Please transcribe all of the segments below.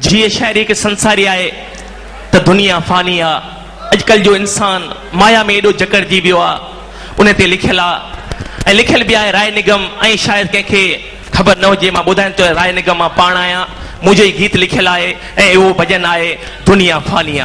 जी शायरी के संसारी आए तो दुनिया फानी आ। अजकल जो इंसान माया में एडो जकड़जी वियो आ उन ते लिखियल आ ऐं लिखियल भी आहे राय निगम ऐं शायद कंहिंखे ख़बर न हुजे मां ॿुधायां तो राय निगम मां पाण आहियां। मुंहिंजो ई गीत लिखियल आहे ऐं उहो भॼन आहे दुनिया फानी आ।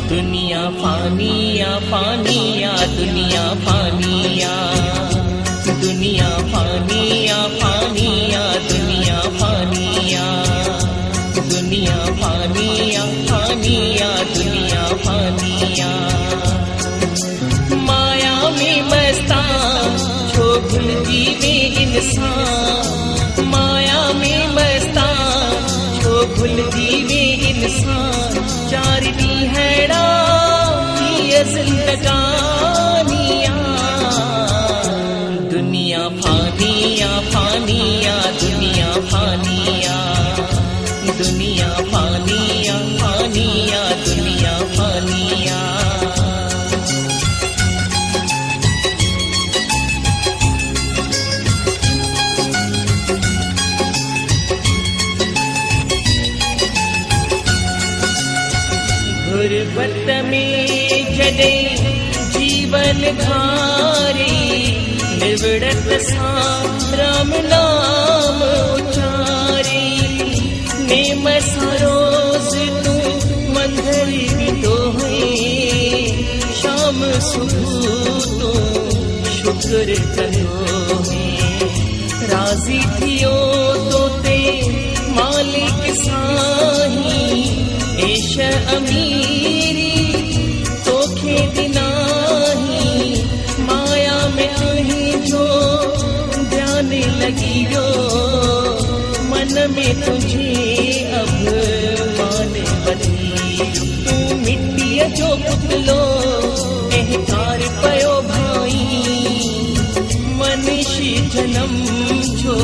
दुनिया फानिया दुनिया फानिया फानिया दुनिया फानिया दुनिया फानिया फानिया दुनिया फानिया माया में मस्ता छो भूल जीवे इंसान माया में मस्ता छो भूल जीवे इंसान चार दी हैरा जिंदगानिया दुनिया फानिया फानिया दुनिया फानिया दुनिया फानिया फानिया दुनिया फानिया गुरबत में जडे जीवन धारी निवड़त सा राम नाम उचारी नेम सरोज तू मंदिर तो है शाम सुबह तो शुक्र करो है राजी थियो तो ते मालिक साही ऐश अमीरी तोखे दिनाही माया में तुही जो ध्यान लगी जो मन में तुझे अब मान बनी तू मिट्टी जो पुतलो अहकार पयो भाई मनुष्य जन्म जो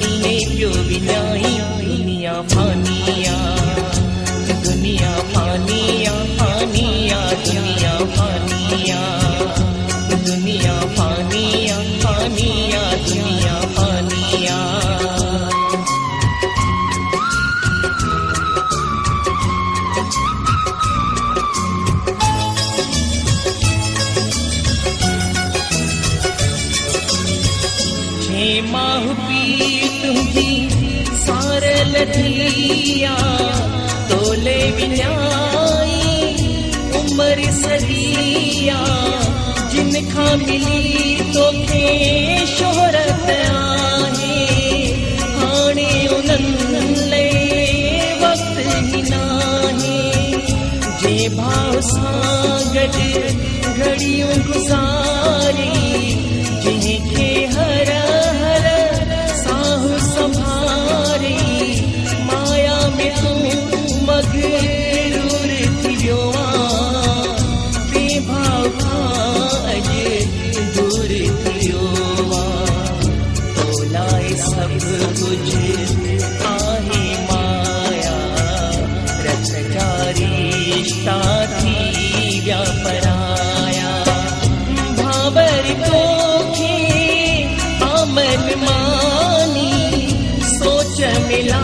इने पियो विनाई दुनिया फानिया दुनिया फानिया फानिया दुनिया फानिया दुनिया फानिया फानिया दुनिया फानिया छे माह पी तुझी सारल थिया तोले विन्याई उमर सदिया जिनखा मिली तोखे शोहरत आहे हाणे उन्हनि ले वक्त ही नाहे जे भाव सां गॾु घड़ियूं गुज़ारी जंहिंखे हर हर साह संभारी माया में तू मगरूर थियो बेभाव अज दूर थियो तोलाए सब कुछ आहे माया रत जारी रिश्ता थी व्यापराया भावर तोखे आमन मानी सोच मिला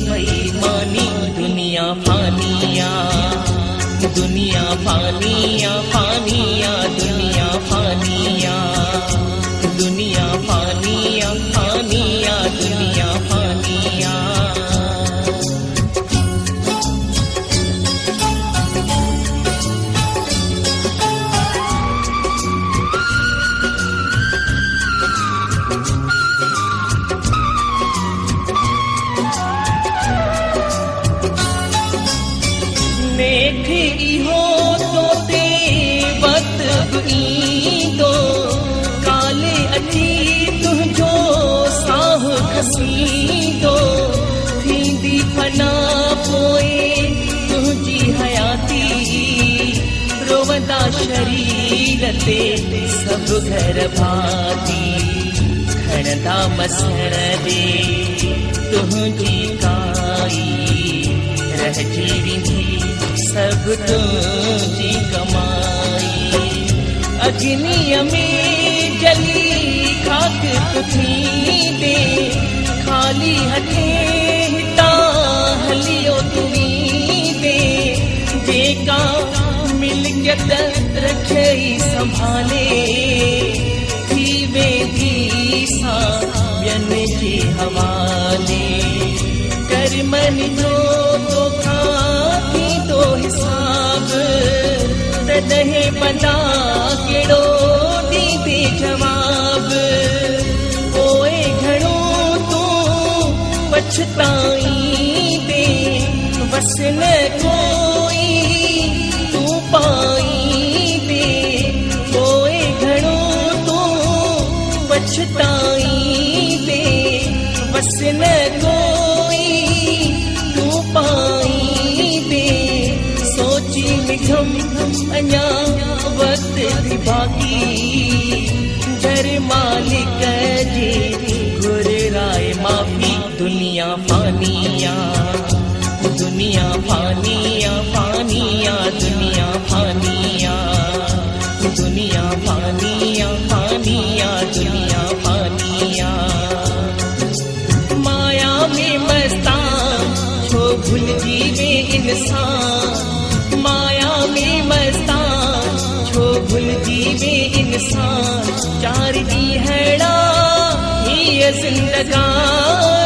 बेईमानी दुनिया फानिया दुनिया फानिया फानिया दुनिया फानिया दुनिया फानिया फानिया दुनिया फानिया इहो तो ते वक्त ईंदो काले अची तुंहिंजो साह खसींदो थींदी फना पोइ तुंहिंजी हयाती रोवंदा शरीर ते सभु घर भाती वणदा मसण दे तुझी काई रहजी विंधी सब तुझी कमाई अग्नीअ में जली खाक तुथी दे खाली हथे हितां हलियो तुवी दे जेका मिलकियत रखई संभाले थी वेंदी सा ॿियनि जे हवाले कर्मन जो तोखां थींदो हिसाब तॾहिं बंदा कहिड़ो ॾींदे जवाब पोइ घणो तूं पछताईंदे बस न कोई तूं पाईंदे पोइ घणो तूं पछताईंदे बस न कोई तूं पाईंदे सोची मिठम अञा वक्त थी बाक़ी जर मालिक जे घुराए माफ़ी दुनिया फानिया दुनिया फानिया फानिया दुनिया फानिया दुनिया फानिया फानिया दुनिया फानिया माया में मस्तान छो भुलजी वे इंसान माया में मस्तान छो भुलजी वे इंसान चार दी हैड़ा ही जिंदगानी